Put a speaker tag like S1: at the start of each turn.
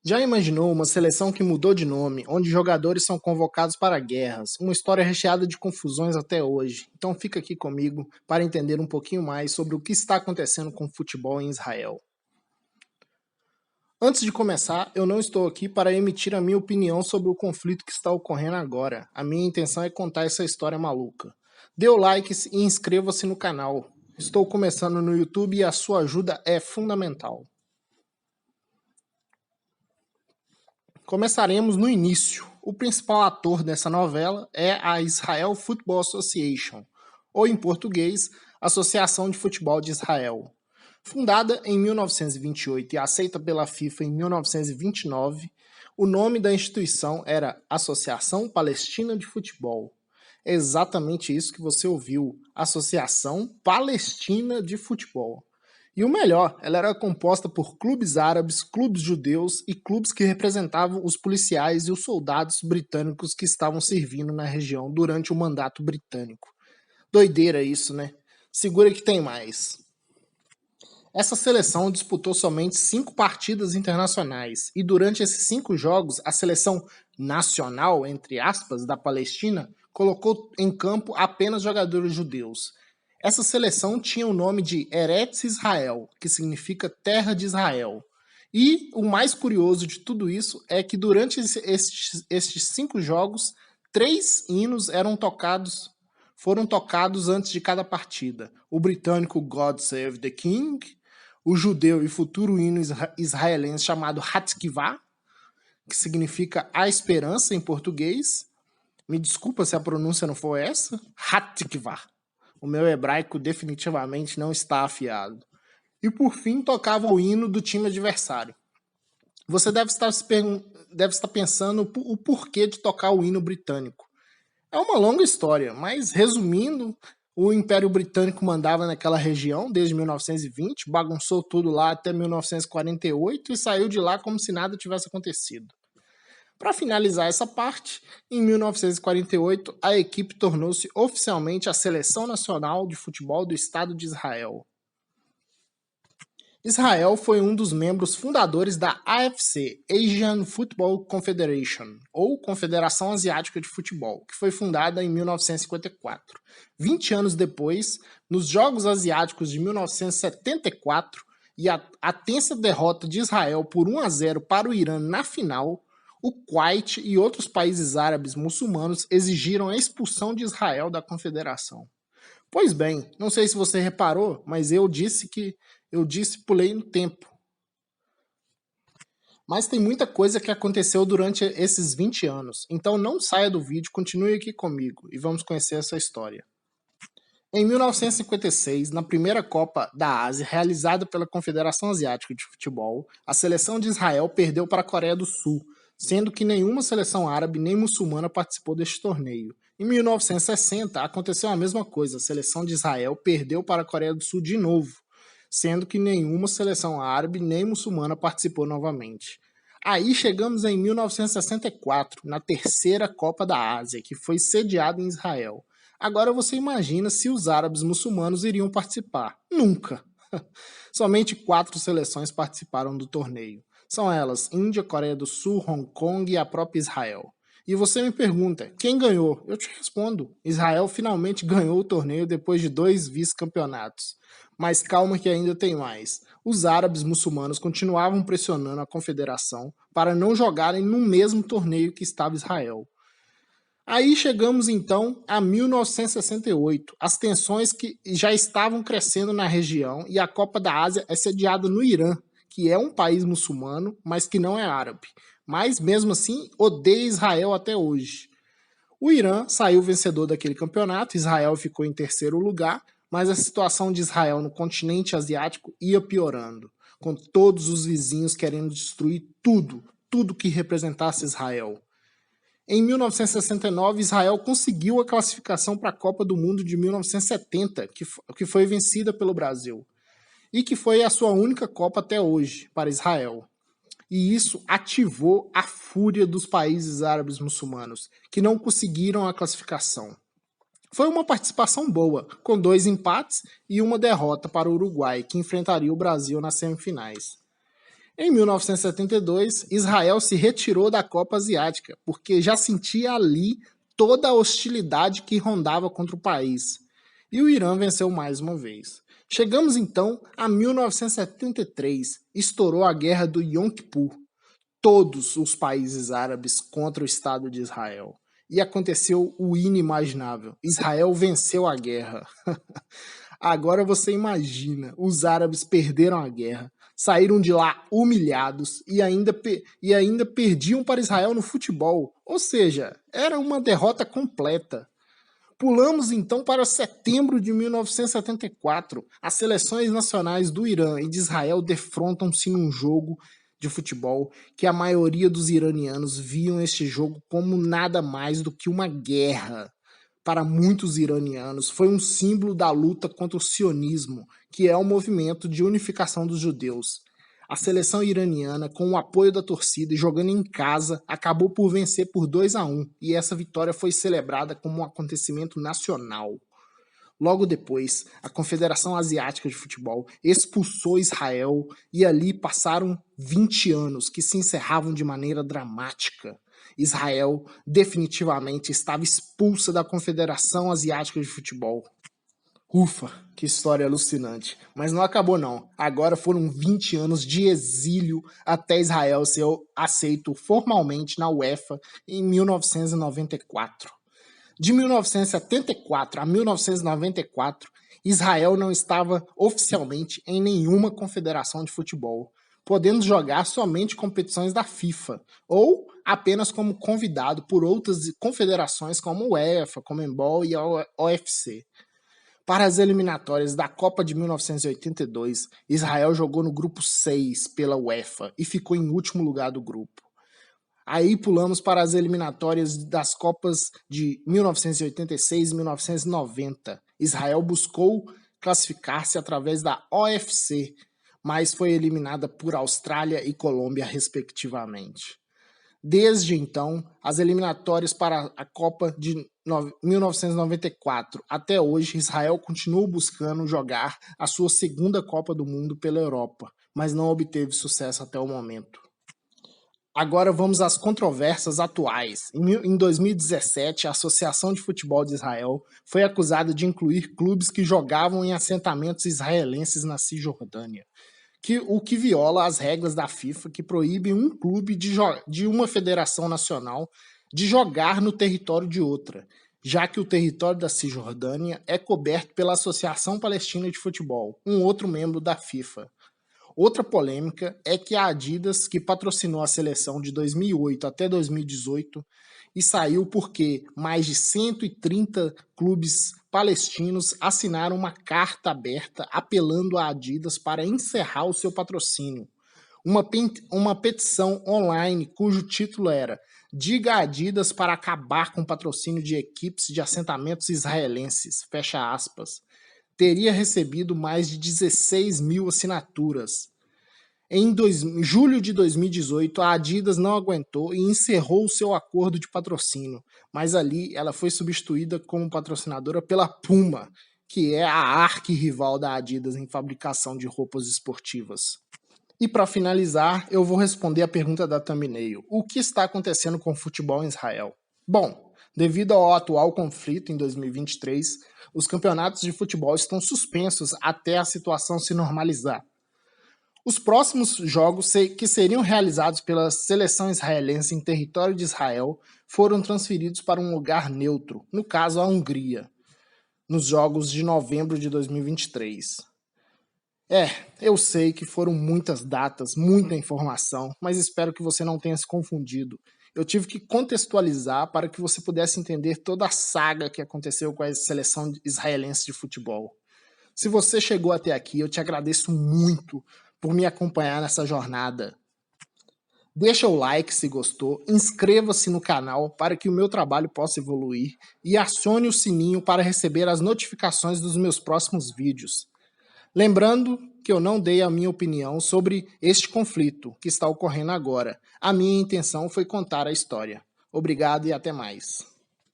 S1: Já imaginou uma seleção que mudou de nome, onde jogadores são convocados para guerras? Uma história recheada de confusões até hoje. Então fica aqui comigo para entender um pouquinho mais sobre o que está acontecendo com o futebol em Israel. Antes de começar, eu não estou aqui para emitir a minha opinião sobre o conflito que está ocorrendo agora. A minha intenção é contar essa história maluca. Dê o like e inscreva-se no canal. Estou começando no YouTube e a sua ajuda é fundamental. Começaremos no início. O principal ator dessa novela é a Israel Football Association, ou em português, Associação de Futebol de Israel. Fundada em 1928 e aceita pela FIFA em 1929, o nome da instituição era Associação Palestina de Futebol. É exatamente isso que você ouviu, Associação Palestina de Futebol. E o melhor, ela era composta por clubes árabes, clubes judeus e clubes que representavam os policiais e os soldados britânicos que estavam servindo na região durante o mandato britânico. Doideira isso, né? Segura que tem mais. Essa seleção disputou somente 5 partidas internacionais e durante esses 5 jogos, a seleção nacional, entre aspas, da Palestina, colocou em campo apenas jogadores judeus. Essa seleção tinha o nome de Eretz Israel, que significa Terra de Israel. E o mais curioso de tudo isso é que durante estes 5 jogos, 3 hinos foram tocados antes de cada partida. O britânico God Save the King, o judeu e futuro hino israelense chamado Hatkivah, que significa a esperança em português. Me desculpa se a pronúncia não for essa. Hatkivah. O meu hebraico definitivamente não está afiado. E por fim, tocava o hino do time adversário. Você deve estar pensando o porquê de tocar o hino britânico. É uma longa história, mas resumindo, o Império Britânico mandava naquela região desde 1920, bagunçou tudo lá até 1948 e saiu de lá como se nada tivesse acontecido. Para finalizar essa parte, em 1948, a equipe tornou-se oficialmente a Seleção Nacional de Futebol do Estado de Israel. Israel foi um dos membros fundadores da AFC, Asian Football Confederation, ou Confederação Asiática de Futebol, que foi fundada em 1954. 20 anos depois, nos Jogos Asiáticos de 1974 e a tensa derrota de Israel por 1-0 para o Irã na final, o Kuwait e outros países árabes muçulmanos exigiram a expulsão de Israel da confederação. Pois bem, não sei se você reparou, mas eu disse pulei no tempo. Mas tem muita coisa que aconteceu durante esses 20 anos, então não saia do vídeo, continue aqui comigo e vamos conhecer essa história. Em 1956, na primeira Copa da Ásia, realizada pela Confederação Asiática de Futebol, a seleção de Israel perdeu para a Coreia do Sul, sendo que nenhuma seleção árabe nem muçulmana participou deste torneio. Em 1960, aconteceu a mesma coisa, a seleção de Israel perdeu para a Coreia do Sul de novo, sendo que nenhuma seleção árabe nem muçulmana participou novamente. Aí chegamos em 1964, na terceira Copa da Ásia, que foi sediada em Israel. Agora você imagina se os árabes muçulmanos iriam participar. Nunca! Somente 4 seleções participaram do torneio. São elas Índia, Coreia do Sul, Hong Kong e a própria Israel. E você me pergunta, quem ganhou? Eu te respondo, Israel finalmente ganhou o torneio depois de 2 vice-campeonatos. Mas calma que ainda tem mais. Os árabes muçulmanos continuavam pressionando a confederação para não jogarem no mesmo torneio que estava Israel. Aí chegamos então a 1968, as tensões que já estavam crescendo na região e a Copa da Ásia é sediada no Irã, que é um país muçulmano, mas que não é árabe. Mas mesmo assim odeia Israel até hoje. O Irã saiu vencedor daquele campeonato, Israel ficou em terceiro lugar, mas a situação de Israel no continente asiático ia piorando, com todos os vizinhos querendo destruir tudo que representasse Israel. Em 1969, Israel conseguiu a classificação para a Copa do Mundo de 1970, que foi vencida pelo Brasil, e que foi a sua única Copa até hoje para Israel. E isso ativou a fúria dos países árabes muçulmanos, que não conseguiram a classificação. Foi uma participação boa, com 2 empates e uma derrota para o Uruguai, que enfrentaria o Brasil nas semifinais. Em 1972, Israel se retirou da Copa Asiática, porque já sentia ali toda a hostilidade que rondava contra o país. E o Irã venceu mais uma vez. Chegamos então a 1973, estourou a Guerra do Yom Kippur. Todos os países árabes contra o Estado de Israel. E aconteceu o inimaginável. Israel venceu a guerra. Agora você imagina, os árabes perderam a guerra, saíram de lá humilhados e ainda perdiam para Israel no futebol. Ou seja, era uma derrota completa. Pulamos então para setembro de 1974. As seleções nacionais do Irã e de Israel defrontam-se num jogo de futebol que a maioria dos iranianos viam este jogo como nada mais do que uma guerra. Para muitos iranianos, foi um símbolo da luta contra o sionismo, que é o movimento de unificação dos judeus. A seleção iraniana, com o apoio da torcida e jogando em casa, acabou por vencer por 2-1, e essa vitória foi celebrada como um acontecimento nacional. Logo depois, a Confederação Asiática de Futebol expulsou Israel e ali passaram 20 anos que se encerravam de maneira dramática. Israel definitivamente estava expulsa da Confederação Asiática de Futebol. Ufa, que história alucinante. Mas não acabou não. Agora foram 20 anos de exílio até Israel ser aceito formalmente na UEFA em 1994. De 1974 a 1994, Israel não estava oficialmente em nenhuma confederação de futebol, podendo jogar somente competições da FIFA, ou apenas como convidado por outras confederações como a UEFA, Conmebol e a UFC. Para as eliminatórias da Copa de 1982, Israel jogou no grupo 6 pela UEFA e ficou em último lugar do grupo. Aí pulamos para as eliminatórias das Copas de 1986 e 1990. Israel buscou classificar-se através da OFC, mas foi eliminada por Austrália e Colômbia, respectivamente. Desde então, as eliminatórias para a Copa de 1994 até hoje, Israel continuou buscando jogar a sua segunda Copa do Mundo pela Europa, mas não obteve sucesso até o momento. Agora vamos às controvérsias atuais. Em 2017, a Associação de Futebol de Israel foi acusada de incluir clubes que jogavam em assentamentos israelenses na Cisjordânia, o que viola as regras da FIFA que proíbem um clube de uma federação nacional de jogar no território de outra, já que o território da Cisjordânia é coberto pela Associação Palestina de Futebol, um outro membro da FIFA. Outra polêmica é que a Adidas, que patrocinou a seleção de 2008 até 2018, e saiu porque mais de 130 clubes palestinos assinaram uma carta aberta apelando à Adidas para encerrar o seu patrocínio. Uma petição online cujo título era "Diga a Adidas para acabar com o patrocínio de equipes de assentamentos israelenses", fecha aspas, teria recebido mais de 16 mil assinaturas. Em julho de 2018, a Adidas não aguentou e encerrou o seu acordo de patrocínio, mas ali ela foi substituída como patrocinadora pela Puma, que é a arquirrival da Adidas em fabricação de roupas esportivas. E para finalizar, eu vou responder a pergunta da thumbnail: o que está acontecendo com o futebol em Israel? Bom, devido ao atual conflito em 2023, os campeonatos de futebol estão suspensos até a situação se normalizar. Os próximos jogos que seriam realizados pela seleção israelense em território de Israel foram transferidos para um lugar neutro, no caso a Hungria, nos jogos de novembro de 2023. Eu sei que foram muitas datas, muita informação, mas espero que você não tenha se confundido. Eu tive que contextualizar para que você pudesse entender toda a saga que aconteceu com a seleção israelense de futebol. Se você chegou até aqui, eu te agradeço muito por me acompanhar nessa jornada. Deixa o like se gostou, inscreva-se no canal para que o meu trabalho possa evoluir e acione o sininho para receber as notificações dos meus próximos vídeos. Lembrando que eu não dei a minha opinião sobre este conflito que está ocorrendo agora. A minha intenção foi contar a história. Obrigado e até mais.